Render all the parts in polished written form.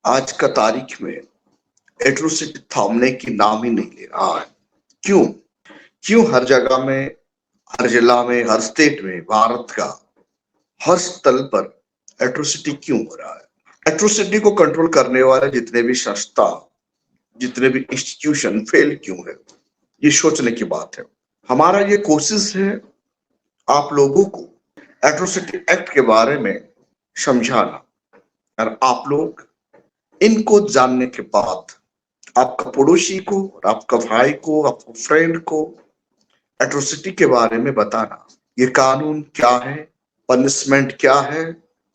आज का तारीख में एट्रोसिटी थामने की नाम ही नहीं ले रहा है। क्यों? क्यों हर जगह में, हर जिला में, हर स्टेट में, भारत का हर स्थल पर एट्रोसिटी क्यों हो रहा है? एट्रोसिटी को कंट्रोल करने वाले जितने भी संस्था, जितने भी इंस्टीट्यूशन फेल क्यों है? ये सोचने की बात है। हमारा ये कोशिश है आप लोगों को एट्रोसिटी एक्ट के बारे में समझाना, और आप लोग इनको जानने के बाद आपका पड़ोसी को, आपका भाई को, आपका फ्रेंड को एट्रोसिटी के बारे में बताना। ये कानून क्या है, पनिशमेंट क्या है,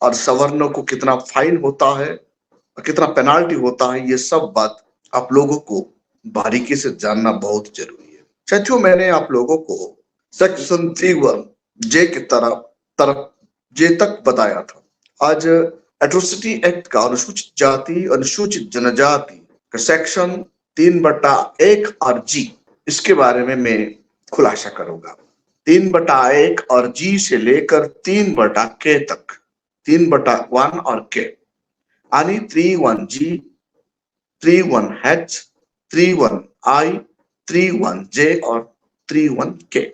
और सवर्णों को कितना फाइन होता है और कितना पेनाल्टी होता है, ये सब बात आप लोगों को बारीकी से जानना बहुत जरूरी है। साथियों, मैंने आप लोगों को सेक्शन 3(1) जे की तरफ जे तक बताया था। आज एट्रोसिटी एक्ट का अनुसूचित जाति, अनुसूचित जनजाति का सेक्शन 3(1) और जी, इसके बारे में मैं खुलासा करूंगा। 3(1) और जी से लेकर 3(k) तक, 3(1) और के, यानी 3(1)G, 3(1)H, 3(1)I, 3(1)J और 3(1)K।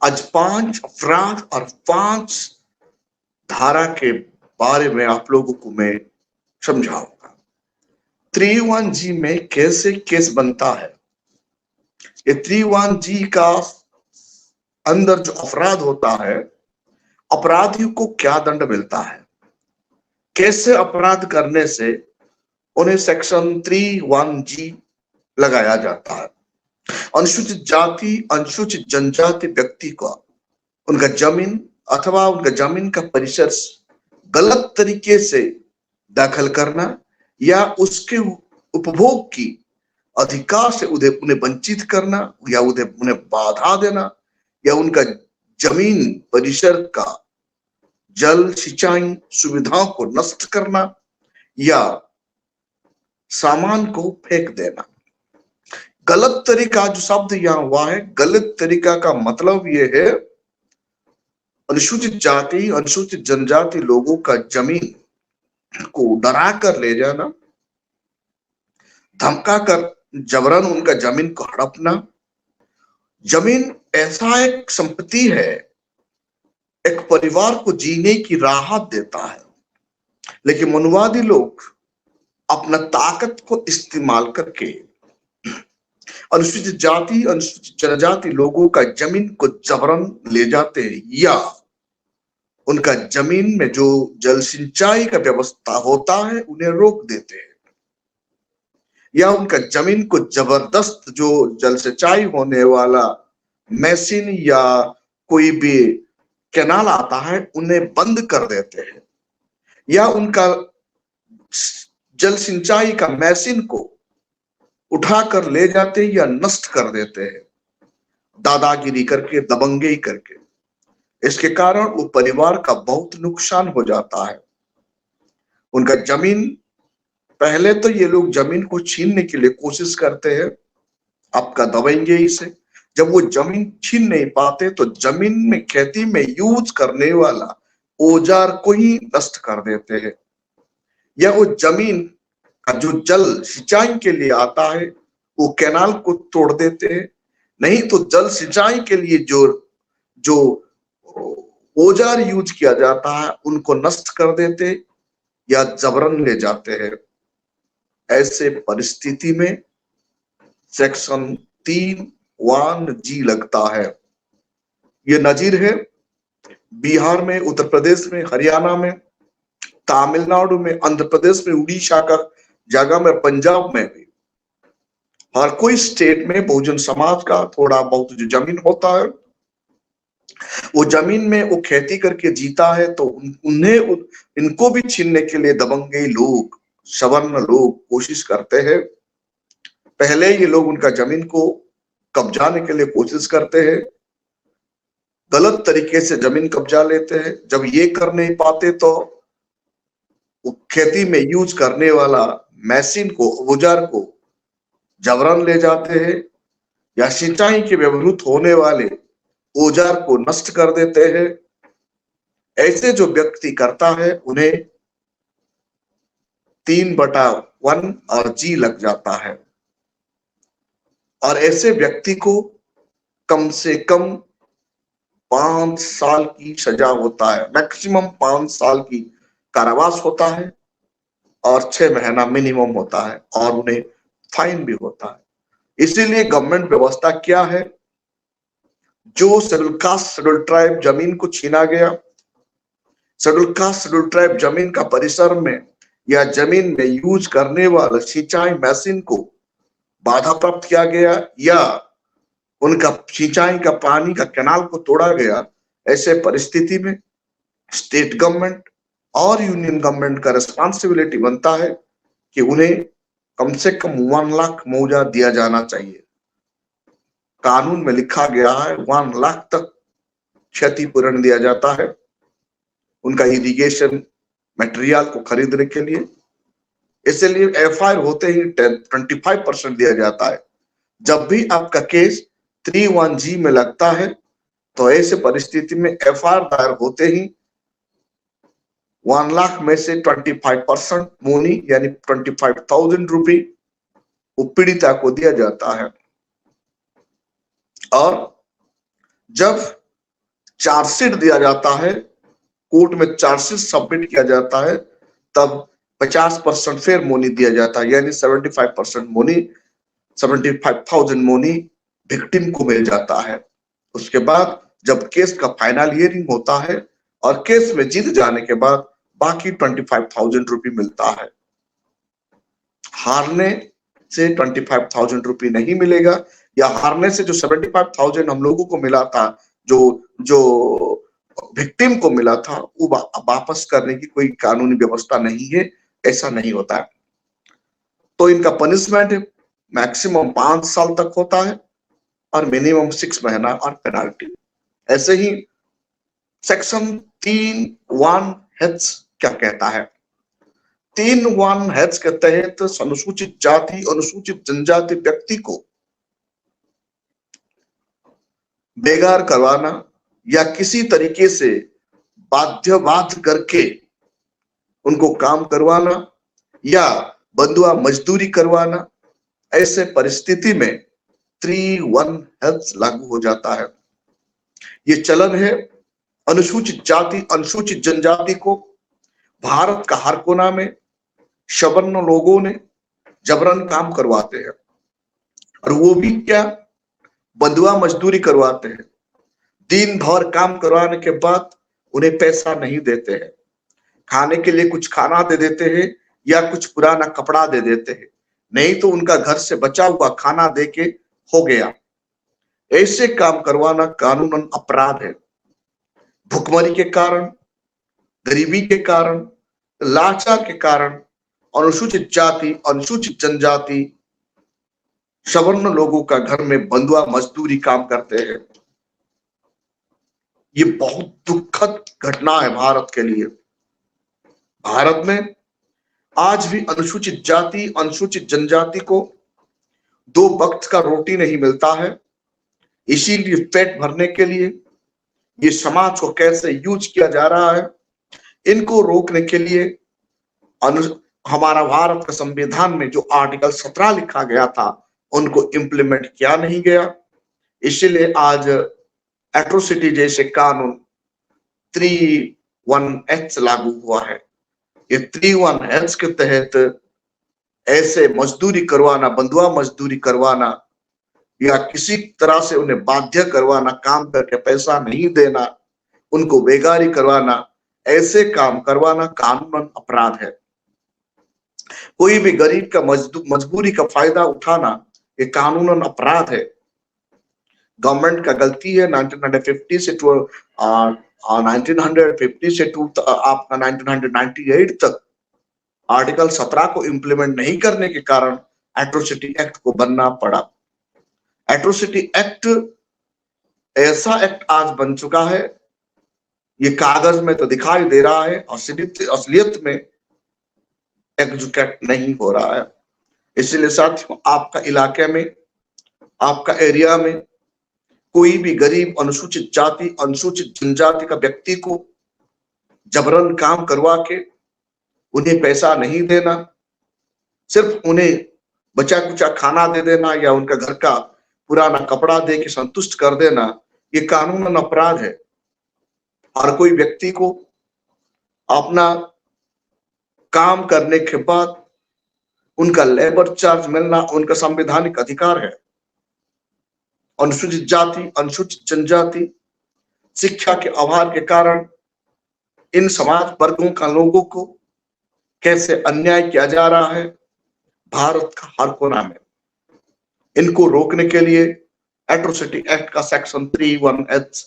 आज 5 अपराध और 5 धारा के बारे में आप लोगों को मैं समझाऊंगा। 3(1)G में कैसे केस बनता है, ये 3(1)G का अंदर जो अपराध होता है, अपराधियों को क्या दंड मिलता है, कैसे अपराध करने से उन्हें सेक्शन 3(1)G लगाया जाता है। अनुसूचित जाति, अनुसूचित जनजाति व्यक्ति को उनका जमीन अथवा उनका जमीन का परिसर गलत तरीके से दखल करना या उसके उपभोग की अधिकार से उन्हें वंचित करना, या उन्हें बाधा देना, या उनका जमीन परिसर का जल सिंचाई सुविधाओं को नष्ट करना, या सामान को फेंक देना। गलत तरीका जो शब्द यहां हुआ है, गलत तरीका का मतलब यह है अनुसूचित जाति, अनुसूचित जनजाति लोगों का जमीन को डरा कर ले जाना, धमका कर जबरन उनका जमीन को हड़पना। जमीन ऐसा एक संपत्ति है, एक परिवार को जीने की राहत देता है, लेकिन मनुवादी लोग अपना ताकत को इस्तेमाल करके अनुसूचित जाति, अनुसूचित जनजाति लोगों का जमीन को जबरन ले जाते हैं, या उनका जमीन में जो जल सिंचाई का व्यवस्था होता है उन्हें रोक देते हैं, या उनका जमीन को जबरदस्त जो जल सिंचाई होने वाला मशीन या कोई भी कैनाल आता है उन्हें बंद कर देते हैं, या उनका जल सिंचाई का मशीन को उठाकर ले जाते हैं या नष्ट कर देते हैं, दादागिरी करके, दबंगई करके। इसके कारण वो परिवार का बहुत नुकसान हो जाता है। उनका जमीन, पहले तो ये लोग जमीन को छीनने के लिए कोशिश करते हैं, आपका दबेंगे इसे। जब वो जमीन छीन नहीं पाते तो जमीन में खेती में यूज करने वाला औजार को ही नष्ट कर देते हैं, या वो जमीन का जो जल सिंचाई के लिए आता है वो कैनाल को तोड़ देते हैं। नहीं तो जल सिंचाई के लिए जो जो औजार यूज किया जाता है उनको नष्ट कर देते या जबरन ले जाते हैं। ऐसे परिस्थिति में सेक्शन 3(1)G लगता है। ये नजीर है बिहार में, उत्तर प्रदेश में, हरियाणा में, तमिलनाडु में, आंध्र प्रदेश में, उड़ीसा का जगह में, पंजाब में भी। हर कोई स्टेट में बहुजन समाज का थोड़ा बहुत जो जमीन होता है, वो जमीन में वो खेती करके जीता है, तो उन्हें इनको भी छीनने के लिए दबंगई लोग, सवर्ण लोग कोशिश करते हैं। पहले ये लोग उनका जमीन को कब्जाने के लिए कोशिश करते हैं, गलत तरीके से जमीन कब्जा लेते हैं। जब ये कर नहीं पाते तो खेती में यूज करने वाला मशीन को, औजार को जबरन ले जाते हैं, या सिंचाई के व्यवहृत होने वाले औजार को नष्ट कर देते हैं। ऐसे जो व्यक्ति करता है उन्हें 3/1 और जी लग जाता है। और ऐसे व्यक्ति को कम से कम 5 साल की सजा होता है, मैक्सिमम 5 साल की कारावास होता है और 6 महीना मिनिमम होता है, और उन्हें फाइन भी होता है। इसीलिए गवर्नमेंट व्यवस्था क्या है, जो शेड्यूल कास्ट शेड्यूल ट्राइब जमीन को छीना गया, शेड्यूल कास्ट शेड्यूल ट्राइब जमीन का परिसर में या जमीन में यूज करने वाले सिंचाई मशीन को बाधा प्राप्त किया गया, या उनका सिंचाई का पानी का कैनाल को तोड़ा गया, ऐसे परिस्थिति में स्टेट गवर्नमेंट और यूनियन गवर्नमेंट का रिस्पॉन्सिबिलिटी बनता है कि उन्हें कम से कम 1 लाख मुआवजा दिया जाना चाहिए। कानून में लिखा गया है 1 लाख तक क्षतिपूरण दिया जाता है उनका इरिगेशन मटेरियल को खरीदने के लिए। इसलिए एफआईआर होते ही 25% दिया जाता है। जब भी आपका केस 3(1)G में लगता है तो ऐसे परिस्थिति में एफआईआर दायर होते ही 1 लाख में से 25% मोनी यानी 25,000 रुपये पीड़िता को दिया जाता है। और जब चार्जशीट दिया जाता है, कोर्ट में चार्जशीट सबमिट किया जाता है, तब 50% फिर मोनी दिया जाता है, यानी 75% मोनी, 75,000 मोनी विक्टिम को मिल जाता है। उसके बाद जब केस का फाइनल हियरिंग होता है और केस में जीत जाने के बाद बाकी 25,000 रुपये मिलता है। हारने से 25,000 रुपये नहीं मिलेगा, या हारने से जो 75,000 हम लोगों को मिला था, जो विक्टिम को मिला था, वो वापस करने की कोई कानूनी व्यवस्था नहीं है, ऐसा नहीं होता है। तो इनका पनिशमेंट मैक्सिमम 5 साल तक होता है और मिनिमम 6 महीना और पेनाल्टी। ऐसे ही सेक्शन 3(1)H क्या कहता है? 3(1)H के तहत अनुसूचित जाति अनुसूचित जनजाति व्यक्ति को बेगार करवाना या किसी तरीके से बाध्य करके उनको काम करवाना या बंधुआ मजदूरी करवाना, ऐसे परिस्थिति में 3(1)H लागू हो जाता है। ये चलन है अनुसूचित जाति अनुसूचित जनजाति को भारत का हर कोना में सवर्ण लोगों ने जबरन काम करवाते हैं, और वो भी क्या, बंधुआ मजदूरी करवाते हैं। दिन भर काम करवाने के बाद उन्हें पैसा नहीं देते हैं, खाने के लिए कुछ खाना दे देते हैं या कुछ पुराना कपड़ा दे देते हैं, नहीं तो उनका घर से बचा हुआ खाना दे के हो गया। ऐसे काम करवाना कानूनन अपराध है। भुखमरी के कारण, गरीबी के कारण, लाचार के कारण अनुसूचित जाति अनुसूचित जनजाति सवर्ण लोगों का घर में बंधुआ मजदूरी काम करते हैं। ये बहुत दुखद घटना है भारत के लिए। भारत में आज भी अनुसूचित जाति अनुसूचित जनजाति को 2 वक्त का रोटी नहीं मिलता है। इसीलिए पेट भरने के लिए ये समाज को कैसे यूज किया जा रहा है, इनको रोकने के लिए हमारा भारत का संविधान में जो आर्टिकल 17 लिखा गया था, उनको इम्प्लीमेंट किया नहीं गया। इसलिए आज एट्रोसिटी जैसे कानून 3(1)H लागू हुआ है। ये 3(1)H के तहत ऐसे मजदूरी करवाना, बंधुआ मजदूरी करवाना या किसी तरह से उन्हें बाध्य करवाना, काम करके पैसा नहीं देना, उनको बेगारी करवाना, ऐसे काम करवाना कानूनन अपराध है। कोई भी गरीब का मजबूरी का फायदा उठाना ये कानूनन अपराध है। गवर्नमेंट का गलती है। 1950 से 1998 तक आर्टिकल 17 को इम्प्लीमेंट नहीं करने के कारण एट्रोसिटी एक्ट को बनना पड़ा। एट्रोसिटी एक्ट ऐसा एक्ट आज बन चुका है, ये कागज में तो दिखाई दे रहा है, असलियत में एग्जीक्यूट नहीं हो रहा है। इसलिए साथियों, आपका इलाके में, आपका एरिया में कोई भी गरीब अनुसूचित जाति अनुसूचित जनजाति का व्यक्ति को जबरन काम करवा के उन्हें पैसा नहीं देना, सिर्फ उन्हें बचा कुचा खाना दे देना या उनका घर का पुराना कपड़ा दे के संतुष्ट कर देना, ये कानूनन अपराध है। हर कोई व्यक्ति को अपना काम करने के बाद उनका लेबर चार्ज मिलना उनका संवैधानिक अधिकार है। अनुसूचित जाति, अनुसूचित जनजाति, शिक्षा के अभाव के कारण इन समाज वर्गों का लोगों को कैसे अन्याय किया जा रहा है भारत का हर कोना में। इनको रोकने के लिए एट्रोसिटी एक्ट का सेक्शन 3(1)(h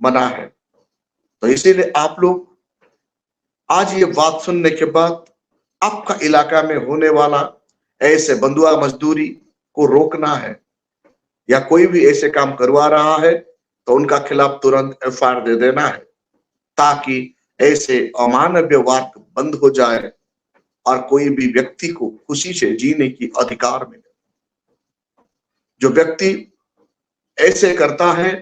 बना है। तो इसीलिए आप लोग आज ये बात सुनने के बाद आपका इलाका में होने वाला ऐसे बंधुआ मजदूरी को रोकना है, या कोई भी ऐसे काम करवा रहा है तो उनका खिलाफ तुरंत एफआईआर दे देना है, ताकि ऐसे अमानवीय व्यवहार बंद हो जाए और कोई भी व्यक्ति को खुशी से जीने की अधिकार मिले। जो व्यक्ति ऐसे करता है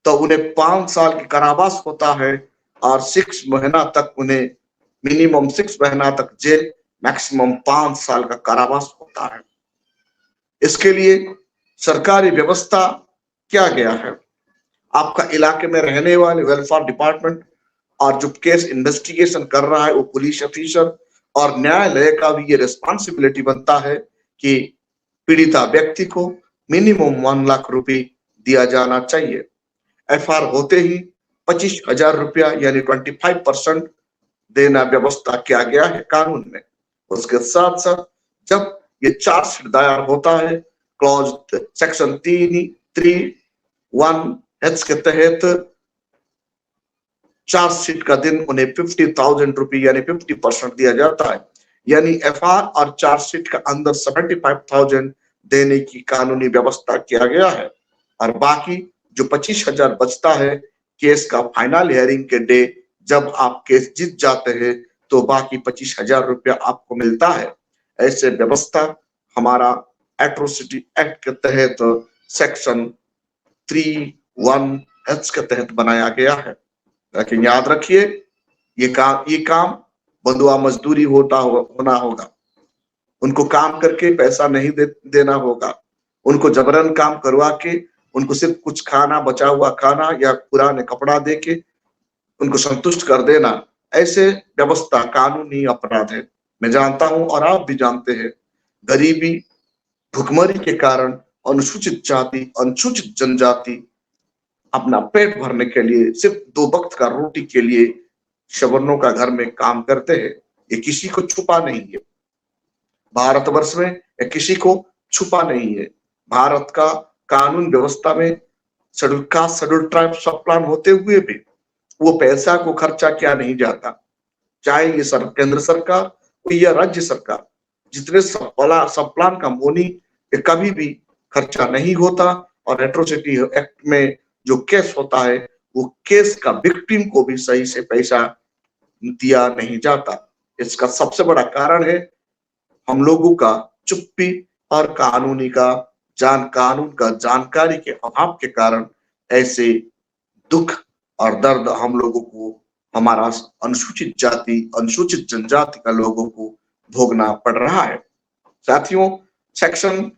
तो उन्हें 5 साल की कारावास होता है और 6 महीना तक उन्हें मिनिमम 6 महीना तक जेल, मैक्सिमम 5 साल का कारावास होता है। इसके लिए सरकारी व्यवस्था क्या गया है, आपका इलाके में रहने वाले वेलफेयर डिपार्टमेंट और जो केस इन्वेस्टिगेशन कर रहा है वो पुलिस ऑफिसर और न्यायालय का भी ये रिस्पॉन्सिबिलिटी बनता है कि पीड़िता व्यक्ति को मिनिमम 1 लाख रुपए दिया जाना चाहिए। एफआईआर होते ही 25,000 रुपया यानी 25% देना व्यवस्था किया गया है कानून में। उसके साथ साथ जब ये चार्जशीट दायर होता है क्लॉज सेक्शन 3(1)(h के तहत चार्जशीट का दिन उन्हें 50,000 रुपये यानी 50% दिया जाता है, यानी एफआईआर और चार्जशीट का अंदर 75,000 देने की कानूनी व्यवस्था किया गया है। और बाकी जो 25,000 बचता है केस का फाइनल हियरिंग के डे, जब आप केस जीत जाते हैं तो बाकी 25,000 रुपया आपको मिलता है। ऐसे व्यवस्था हमारा एट्रोसिटी एक्ट के तहत सेक्शन 3(1)(h के तहत बनाया गया है। लेकिन याद रखिए ये काम बंधुआ मजदूरी होना होगा। उनको काम करके पैसा नहीं देना होगा। उनको जबरन काम करवा के उनको सिर्फ कुछ खाना, बचा हुआ खाना या पुराने कपड़ा दे के उनको संतुष्ट कर देना, ऐसे व्यवस्था कानूनी अपराध है। मैं जानता हूं और आप भी जानते हैं, गरीबी, भुखमरी के कारण अनुसूचित जाति, अनुसूचित जनजाति अपना पेट भरने के लिए सिर्फ 2 वक्त का रोटी के लिए सवर्णों का घर में काम करते हैं। ये किसी को छुपा नहीं है, भारतवर्ष में ये किसी को छुपा नहीं है। भारत का कानून व्यवस्था में शेड्यूल कास्ट, शेड्यूल ट्राइब सब प्लान होते हुए भी वो पैसा को खर्चा किया नहीं जाता, चाहे ये केंद्र सरकार हो या राज्य सरकार। जितने सब प्लान का मोनी कभी भी खर्चा नहीं होता। और एट्रोसिटी एक्ट में जो केस होता है वो केस का विक्टिम को भी सही से पैसा दिया नहीं जाता। इसका सबसे बड़ा कारण है हम लोगों का चुप्पी और कानून का जानकारी के अभाव के कारण ऐसे दुख और दर्द हम लोगों को, हमारा अनुसूचित जाति, अनुसूचित जनजाति का लोगों को भोगना पड़ रहा है। साथियों, सेक्शन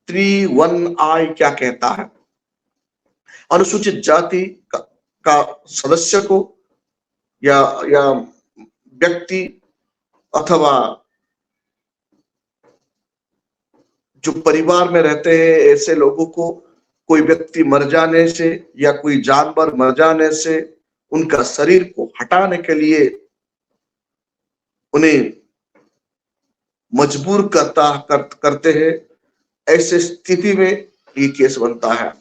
3(1)(I) क्या कहता है? अनुसूचित जाति का सदस्य को या व्यक्ति अथवा जो परिवार में रहते हैं ऐसे लोगों को कोई व्यक्ति मर जाने से या कोई जानवर मर जाने से उनका शरीर को हटाने के लिए उन्हें मजबूर करते हैं। ऐसे स्थिति में ये केस बनता है।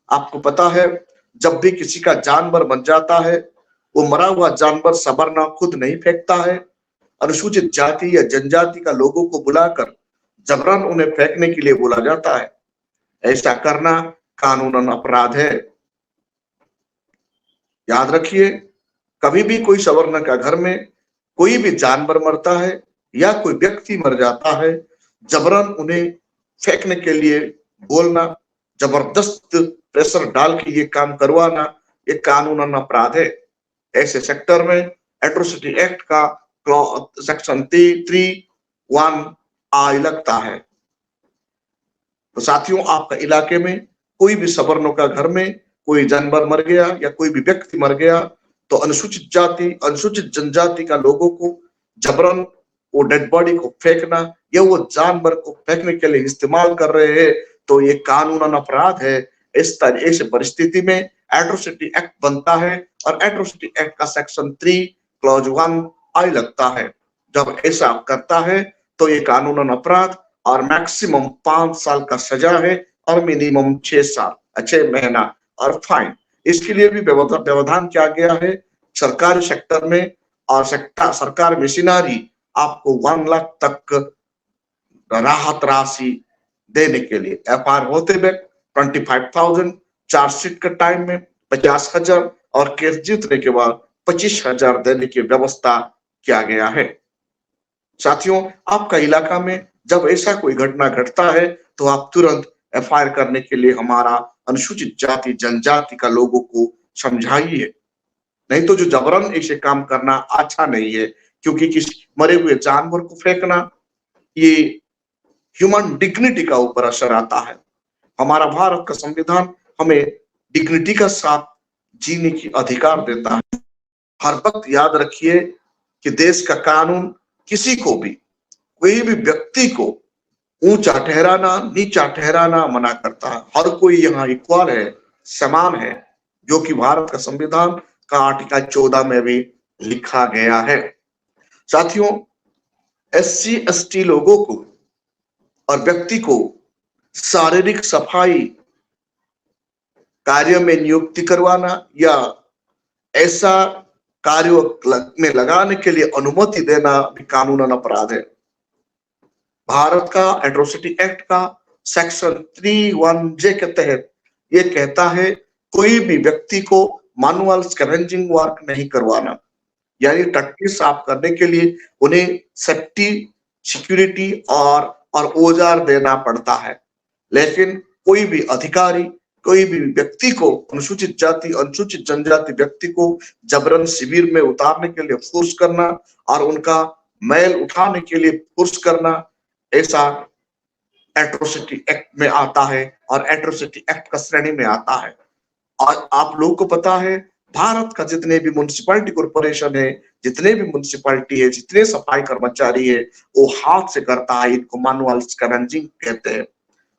आपको पता है जब भी किसी का जानवर मर जाता है वो मरा हुआ जानवर सवर्ण खुद नहीं फेंकता है, अनुसूचित जाति या जनजाति का लोगों को बुलाकर जबरन उन्हें फेंकने के लिए बोला जाता है। ऐसा करना कानूनन अपराध है। याद रखिए, कभी भी कोई सवर्ण का घर में कोई भी जानवर मरता है या कोई व्यक्ति मर जाता है, जबरन उन्हें फेंकने के लिए बोलना, जबरदस्त प्रेशर डाल के ये काम करवाना, ये कानूनन अपराध है। ऐसे सेक्टर में एट्रोसिटी एक्ट का सेक्शन 3(1)(h आय लगता है। तो साथियों, आपका इलाके में कोई भी सवर्णों का घर में कोई जानवर मर गया या कोई भी व्यक्ति मर गया, तो अनुसूचित जाति, अनुसूचित जनजाति का लोगों को जबरन वो डेड बॉडी को फेंकना या वो जानवर को फेंकने के लिए इस्तेमाल कर रहे हैं, तो ये कानूनन अपराध है। इस तरह से परिस्थिति में एट्रोसिटी एक्ट बनता है और एट्रोसिटी एक्ट का सेक्शन 3 क्लॉज 1 आई लगता है। जब ऐसा करता है तो ये कानूनन अपराध और मैक्सिमम 5 साल का सजा है और मिनिमम 6 साल 6 महीना और फाइन। इसके लिए भी व्यवधान किया गया है। सरकारी सेक्टर में और सरकार मिशनरी आपको 1 लाख तक राहत राशि देने के लिए एफआईआर होते हुए 25,000, चार्जशीट के टाइम में 50,000 और केस जीतने के बाद 25,000 देने की व्यवस्था किया गया है। साथियों, आपका इलाका में जब ऐसा कोई घटना घटता है तो आप तुरंत एफआईआर करने के लिए हमारा अनुसूचित जाति जनजाति का लोगों को समझाइए। नहीं तो जो जबरन ऐसे काम करना अच्छा नहीं है, क्योंकि किसी मरे हुए जानवर को फेंकना ये ह्यूमन डिग्निटी का ऊपर असर आता है। हमारा भारत का संविधान हमें डिग्निटी का साथ जीने की अधिकार देता है। हर वक्त याद रखिए कि देश का कानून किसी को भी, कोई भी व्यक्ति को ऊंचा ठहराना, नीचा ठहराना मना करता है। हर कोई यहाँ इक्वल है, समान है, जो कि भारत का संविधान का आर्टिकल 14 में भी लिखा गया है। साथियों, SC ST लोगों को और व्यक्ति को शारीरिक सफाई कार्य में नियुक्ति करवाना या ऐसा कार्यों में लगाने के लिए अनुमति देना भी कानूनन अपराध है। भारत का एट्रोसिटी एक्ट का सेक्शन 3(1)J के तहत ये कहता है कोई भी व्यक्ति को मैनुअल स्कैवेंजिंग वर्क नहीं करवाना, यानी टट्टी साफ करने के लिए उन्हें सेफ्टी, सिक्योरिटी और औजार देना पड़ता है। लेकिन कोई भी अधिकारी, कोई भी व्यक्ति को, अनुसूचित जाति, अनुसूचित जनजाति व्यक्ति को जबरन शिविर में उतारने के लिए फोर्स करना और उनका मैल उठाने के लिए फोर्स करना, ऐसा एट्रोसिटी एक्ट में आता है और एट्रोसिटी एक्ट का श्रेणी में आता है। और आप लोगों को पता है, भारत का जितने भी म्युनिसिपैलिटी कॉर्पोरेशन है, जितने भी म्युनिसिपैलिटी है, जितने सफाई कर्मचारी है, वो हाथ से करता है। इनको मैनुअल स्कैवेंजिंग कहते हैं।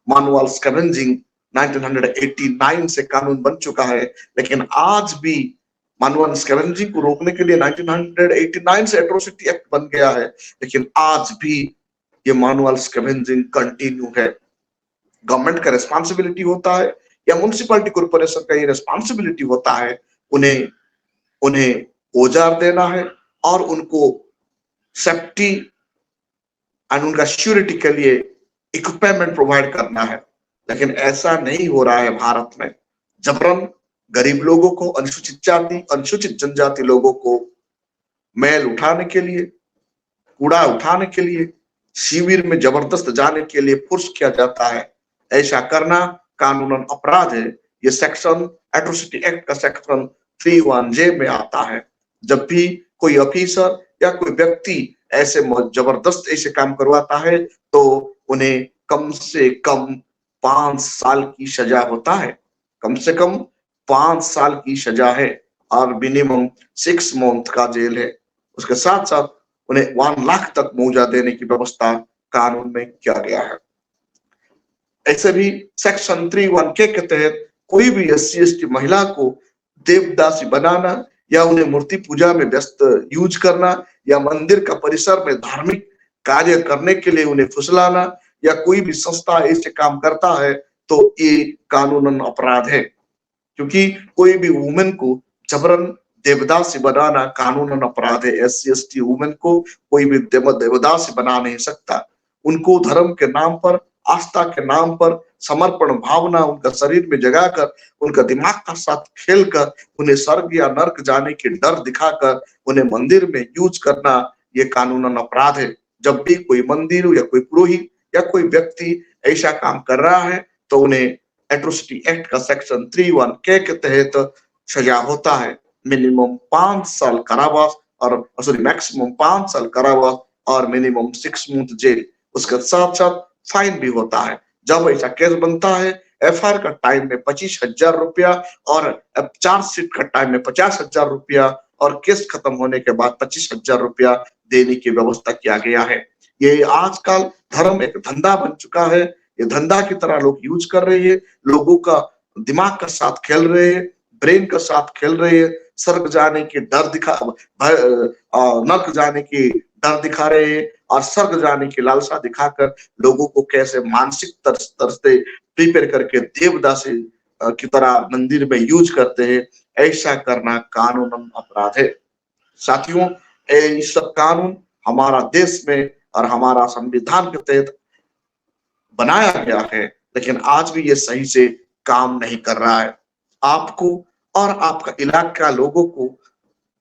मैनुअल स्कैवेंजिंग 1989 से कानून बन चुका है, लेकिन आज भी मैनुअल स्कैवेंजिंग को रोकने के लिए 1989 से एट्रोसिटी एक्ट बन गया है, लेकिन आज भी ये मैनुअल स्कैवेंजिंग कंटिन्यू है। गवर्नमेंट का रिस्पॉन्सिबिलिटी होता है या म्युनिसिपैलिटी कॉर्पोरेशन का ये रिस्पॉन्सिबिलिटी होता है, उन्हें औजार देना है और उनको सेफ्टी एंड उनका सिक्योरिटी के लिए इक्विपमेंट प्रोवाइड करना है। लेकिन ऐसा नहीं हो रहा है भारत में। जबरन गरीब लोगों को, अनुसूचित जाति, अनुसूचित जनजाति लोगों को मैल उठाने के लिए, कूड़ा उठाने के लिए, शिविर में जबरदस्त जाने के लिए फोर्स किया जाता है। ऐसा करना कानूनन अपराध है। ये सेक्शन एट्रोसिटी एक्ट का सेक्शन 3(1)J में आता है। जब भी कोई ऑफिसर या कोई व्यक्ति ऐसे जबरदस्त ऐसे काम करवाता है तो उन्हें कम से कम 5 साल की सजा होता है। कम से कम 5 साल की सजा है और मिनिमम 6 मंथ का जेल है। उसके साथ साथ उन्हें 1 लाख तक मुआवजा देने की व्यवस्था कानून में किया गया है। ऐसे भी सेक्शन 3(1)K के तहत कोई भी SC ST महिला को देवदासी बनाना या उन्हें मूर्ति पूजा में व्यस्त यूज करना या मंदिर का परिसर में धार्मिक कार्य करने के लिए उन्हें फुसलाना या कोई भी संस्था ऐसे काम करता है तो ये कानूनन अपराध है। क्योंकि कोई भी वुमेन को जबरन देवदासी बनाना कानूनन अपराध है। SC ST वुमेन को कोई भी देवदासी बना नहीं सकता। उनको धर्म के नाम पर, आस्था के नाम पर समर्पण भावना उनका शरीर में जगाकर, उनका दिमाग का साथ खेलकर, उन्हें स्वर्ग या नर्क जाने की डर दिखाकर उन्हें मंदिर में यूज करना ये कानूनन अपराध है। जब भी कोई मंदिर या कोई पुरोहित या कोई व्यक्ति ऐसा काम कर रहा है तो उन्हें एट्रोसिटी एक्ट का सेक्शन 3(1)K के तहत सजा होता है। मिनिमम 5 साल कारावास और मैक्सिमम 5 साल कारावास और मिनिमम 6 मंथ जेल। उसके साथ साथ फाइन भी होता है। जब ऐसा केस बनता है, एफआईआर का टाइम में 25,000 रुपया और चार्जशीट का टाइम में 50,000 रुपया और केस खत्म होने के बाद 25,000 रुपया देने की व्यवस्था किया गया है। ये आजकल धर्म एक धंधा बन चुका है। ये धंधा की तरह लोग यूज कर रहे हैं, लोगों का दिमाग का साथ खेल रहे हैं, ब्रेन का साथ खेल रहे हैं, स्वर्ग जाने की डर दिखा नर्क जाने की डर दिखा रहे हैं और स्वर्ग जाने की लालसा दिखाकर लोगों को कैसे मानसिक तरह से प्रिपेयर करके देवदासी की तरह मंदिर में यूज करते हैं। ऐसा करना कानूनन अपराध है। साथियों, ये सब कानून हमारा देश में और हमारा संविधान के तहत बनाया गया है, लेकिन आज भी ये सही से काम नहीं कर रहा है। आपको और आपका इलाका लोगों को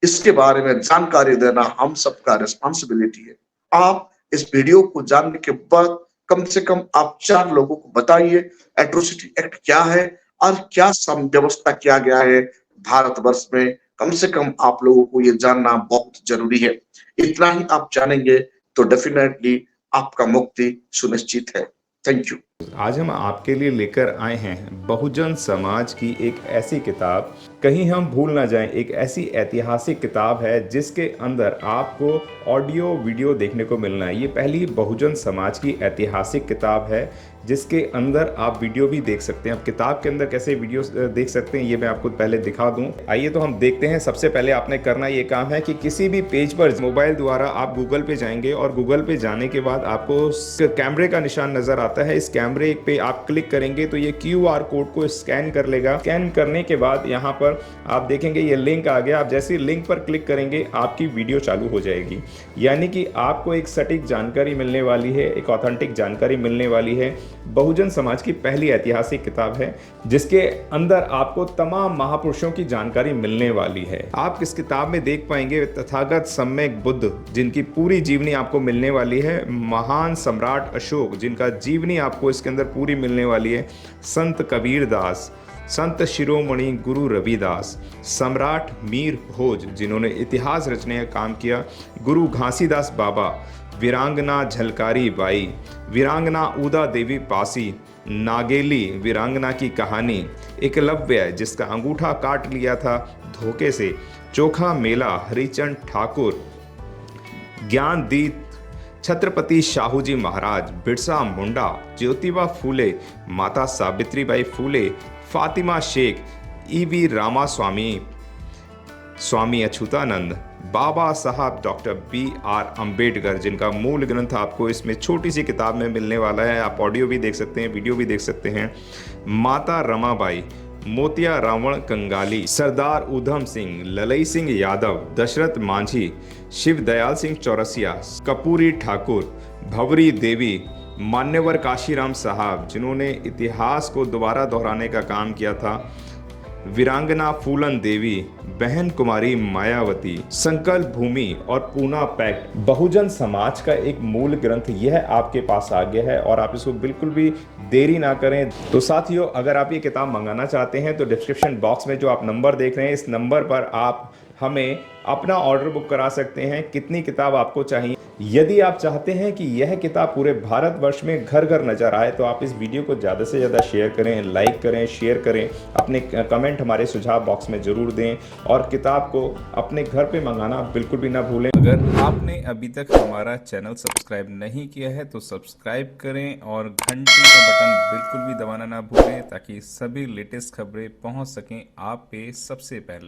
इसके बारे में जानकारी देना हम सबका रिस्पॉन्सिबिलिटी है। आप इस वीडियो को जानने के बाद कम से कम आप 4 लोगों को बताइए एट्रोसिटी एक्ट क्या है और क्या व्यवस्था किया गया है भारतवर्ष में। कम से कम आप लोगों को ये जानना बहुत जरूरी है। इतना ही आप जानेंगे तो डेफिनेटली आपका मुक्ति सुनिश्चित है। Thank you. आज हम आपके लिए लेकर आए हैं बहुजन समाज की एक ऐसी किताब, कहीं हम भूल ना जाएं, एक ऐसी ऐतिहासिक किताब है जिसके अंदर आपको ऑडियो वीडियो देखने को मिलना है। ये पहली बहुजन समाज की ऐतिहासिक किताब है जिसके अंदर आप वीडियो भी देख सकते हैं। अब किताब के अंदर कैसे वीडियो देख सकते हैं ये मैं आपको पहले दिखा दूं। आइए तो हम देखते हैं। सबसे पहले आपने करना ये काम है कि किसी भी पेज पर मोबाइल द्वारा आप गूगल पे जाएंगे और गूगल पे जाने के बाद आपको कैमरे का निशान नजर आता है। इस कैमरे पे आप क्लिक करेंगे तो ये QR कोड को स्कैन कर लेगा। स्कैन करने के बाद यहाँ पर आप देखेंगे ये लिंक आ गया। आप जैसे लिंक पर क्लिक करेंगे आपकी वीडियो चालू हो जाएगी, यानी कि आपको एक सटीक जानकारी मिलने वाली है, एक ऑथेंटिक जानकारी मिलने वाली है। बहुजन समाज की पहली ऐतिहासिक किताब है जिसके अंदर आपको तमाम महापुरुषों की जानकारी मिलने वाली है। आप इस किताब में देख पाएंगे तथागत सम्यक बुद्ध जिनकी पूरी जीवनी आपको मिलने वाली है, महान सम्राट अशोक जिनका जीवनी आपको इसके अंदर पूरी मिलने वाली है, संत कबीर दास, संत शिरोमणि गुरु रविदास, सम्राट मीर भोज जिन्होंने इतिहास रचने का काम किया, गुरु घासीदास बाबा, वीरांगना झलकारी बाई, वीरांगना उदा देवी पासी, नागेली वीरांगना की कहानी, एकलव्य जिसका अंगूठा काट लिया था धोखे से, चोखा मेला हरिचंद ठाकुर, ज्ञानदीप छत्रपति शाहूजी महाराज, बिरसा मुंडा, ज्योतिबा फूले, माता सावित्रीबाई फूले, फातिमा शेख, EV रामास्वामी, स्वामी अच्युतानंद, बाबा साहब डॉक्टर BR अम्बेडकर जिनका मूल ग्रंथ आपको इसमें छोटी सी किताब में मिलने वाला है। आप ऑडियो भी देख सकते हैं, वीडियो भी देख सकते हैं। माता रमाबाई, मोतिया रावण कंगाली, सरदार उधम सिंह, ललई सिंह यादव, दशरथ मांझी, शिव दयाल सिंह चौरसिया, कपूरी ठाकुर, भवरी देवी, मान्यवर काशीराम साहब जिन्होंने इतिहास को दोबारा दोहराने का काम किया था, वीरांगना फूलन देवी, बहन कुमारी मायावती, संकल्प भूमि और पूना पैक्ट। बहुजन समाज का एक मूल ग्रंथ यह आपके पास आ गया है और आप इसको बिल्कुल भी देरी ना करें। तो साथियों, अगर आप ये किताब मंगाना चाहते हैं तो डिस्क्रिप्शन बॉक्स में जो आप नंबर देख रहे हैं इस नंबर पर आप हमें अपना ऑर्डर बुक करा सकते हैं। कितनी किताब आपको चाहिए? यदि आप चाहते हैं कि यह किताब पूरे भारतवर्ष में घर घर नजर आए तो आप इस वीडियो को ज़्यादा से ज़्यादा शेयर करें, लाइक करें, शेयर करें, अपने कमेंट हमारे सुझाव बॉक्स में ज़रूर दें और किताब को अपने घर पे मंगाना बिल्कुल भी ना भूलें। अगर आपने अभी तक हमारा चैनल सब्सक्राइब नहीं किया है तो सब्सक्राइब करें और घंटी का बटन बिल्कुल भी दबाना ना भूलें ताकि सभी लेटेस्ट खबरें पहुंच सकें आप पे सबसे पहले।